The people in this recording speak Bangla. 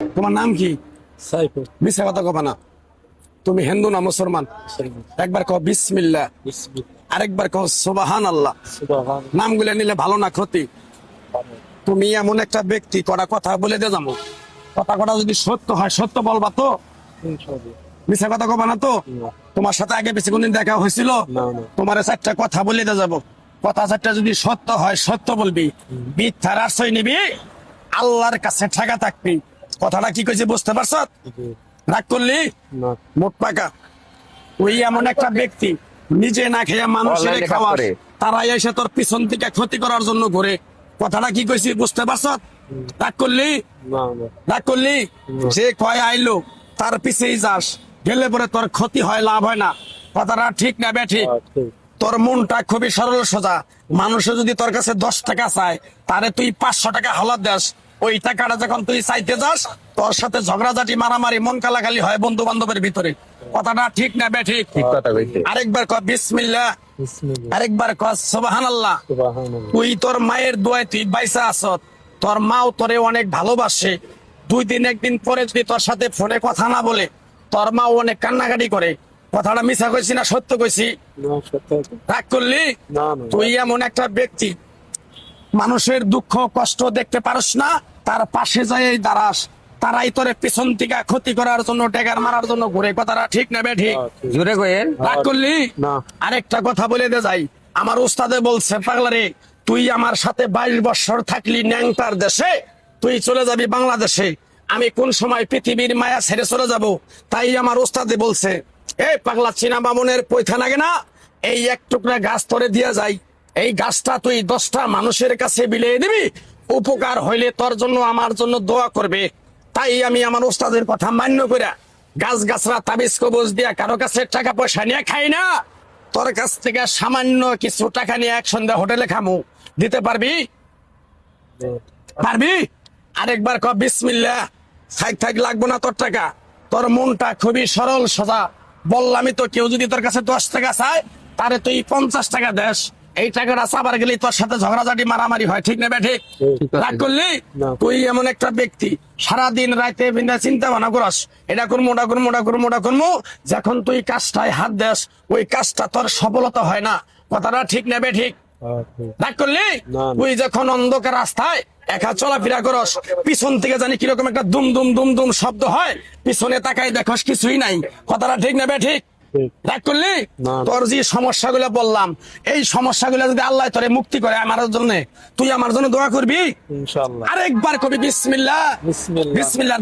তোমার নাম কি? সাইফুল। মিথ্যা কথা কবা না। তুমি হিন্দু না মুসলমান? একবার কও বিসমিল্লাহ, আরেকবার কও সুবহানাল্লাহ। নামগুলো নিলে ভালো না ক্ষতি? তুমি এমন একটা ব্যক্তি, কটা কথা বলে দিয়ে যাবো। কথা যদি সত্য হয় সত্য বলবা তো? মিথ্যা কথা কবা না তো? তোমার সাথে আগে পিছে কোনদিন দেখা হয়েছিল? তোমার চারটা কথা বলে দিয়ে যাবো। কথা চারটা যদি সত্য হয় সত্য বলবি, মিথ্যার আশ্রয় নিবি, আল্লাহর কাছে ঠেকা থাকবি। কথাটা কি কইছে বুঝতে পারছ? রাগ করলি? মুখ পাকা। ওই এমন একটা ব্যক্তি, নিজে না খেয়ে মানুষের খাওয়াস, তারাই এসে তোর পিছন থেকে ক্ষতি করার জন্য ঘুরে। কথাটা কি কইছি বুঝতে পারছ? রাগ করলি? রাগ করলি? যে কয় আইলো তার পিছেই যাস, গেলে পরে তোর ক্ষতি হয়, লাভ হয় না। কথাটা ঠিক না বেঠিক? তোর মনটা খুবই সরল সোজা। মানুষে যদি তোর কাছে 10 টাকা চায়, তারে তুই 500 টাকা হালাত দেস। ওই টাকাটা যখন তুই চাইতে যাস, তোর সাথে ঝগড়াঝাটি মারামারি মন কালাকালি হয় বন্ধু বান্ধবের ভিতরে। কথাটা ঠিক না বেঠিক? আরেকবার কর বিসমিল্লাহ, আরেকবার কর সুবহানাল্লাহ। তুই তোর মায়ের দোয়ায় তুই বাইসা আসত। তোর মাও তোরে অনেক ভালোবাসে। 2 দিন 1 দিন পরে যদি তোর সাথে ফোনে কথা না বলে, তোর মাও অনেক কান্নাকাটি করে। কথাটা মিছা কইছি না সত্য কইছি? রাগ করলি? তুই এমন একটা ব্যক্তি, মানুষের দুঃখ কষ্ট দেখতে পারস না, তার পাশে যাই দাঁড়াস, তারাই তোরে পিছন থেকে ক্ষতি করার জন্য, ট্যাগার মারার জন্য ঘুরে। কথাটা ঠিক না বেঠিক? জোরে কইেন। রাগ করলি? আরেকটা কথা বলে দে যাই। আমার উস্তাদে বলছে, পাগলারে তুই আমার সাথে 22 বছর থাকলি ন্যাংটার দেশে, তুই চলে যাবি বাংলাদেশে। আমি কোন সময় পৃথিবীর মায়া ছেড়ে চলে যাব? তাই আমার উস্তাদে বলছে, এই পাগলা চীনা বামনের পয়থা লাগে না, এই এক টুকরা গাছ তোরে দিয়ে যাই, এই গাছটা তুই 10টা মানুষের কাছে বিলিয়ে দিবি, উপকার হইলে তোর জন্য আমার জন্য দোয়া করবে। তাই আমি আমার ওস্তাদের কথা মান্য কইরা গাছ গাছরা তাবিজ কবজ দিয়া কারো কাছে টাকা পয়সা নিয়ে খাই না, তোর কাছ থেকে সামান্য কিছু টাকা নিয়ে এক সন্ধ্যা হোটেলে খামু। দিতে পারবি? পারবি? আরেকবার ক বিসমিল্লাহ। থাক লাগবো না তোর টাকা। তোর মনটা খুবই সরল সোজা। বললামই তো, কেউ যদি তোর কাছে 10 টাকা চায়, তারে তুই 50 টাকা দেস। এই টাকাটা চাবার গেলে তোর সাথে ঝগড়াঝাটি মারামারি হয়, ঠিক না বেঠিক? রাগ করলি? তুই এমন একটা ব্যক্তি, সারাদিন রাতে চিন্তা ভাবনা করস, এটা করবো ওটা করবো ওটা করবো ওটা করবো। যখন তুই কাজটায় হাত দেস, ওই কাজটা তোর সফলতা হয় না। কথাটা ঠিক না বেঠিক? রাগ করলি? তুই যখন অন্ধকার রাস্তায় একা চলাফেরা করস, পিছন থেকে জানি কিরকম একটা দুম দুম দুম দুম শব্দ হয়, পিছনে তাকাই দেখস কিছুই নাই। কথাটা ঠিক না বেঠিক? রাগ করলি? তোর যে সমস্যাগুলো বললাম, এই সমস্যাগুলো যদি আল্লাহ তোরে মুক্তি করে আমার জন্য, তুই আমার জন্য দোয়া করবি। আরেকবার কবি বিসমিল্লাহ। বিসমিল্লাহ।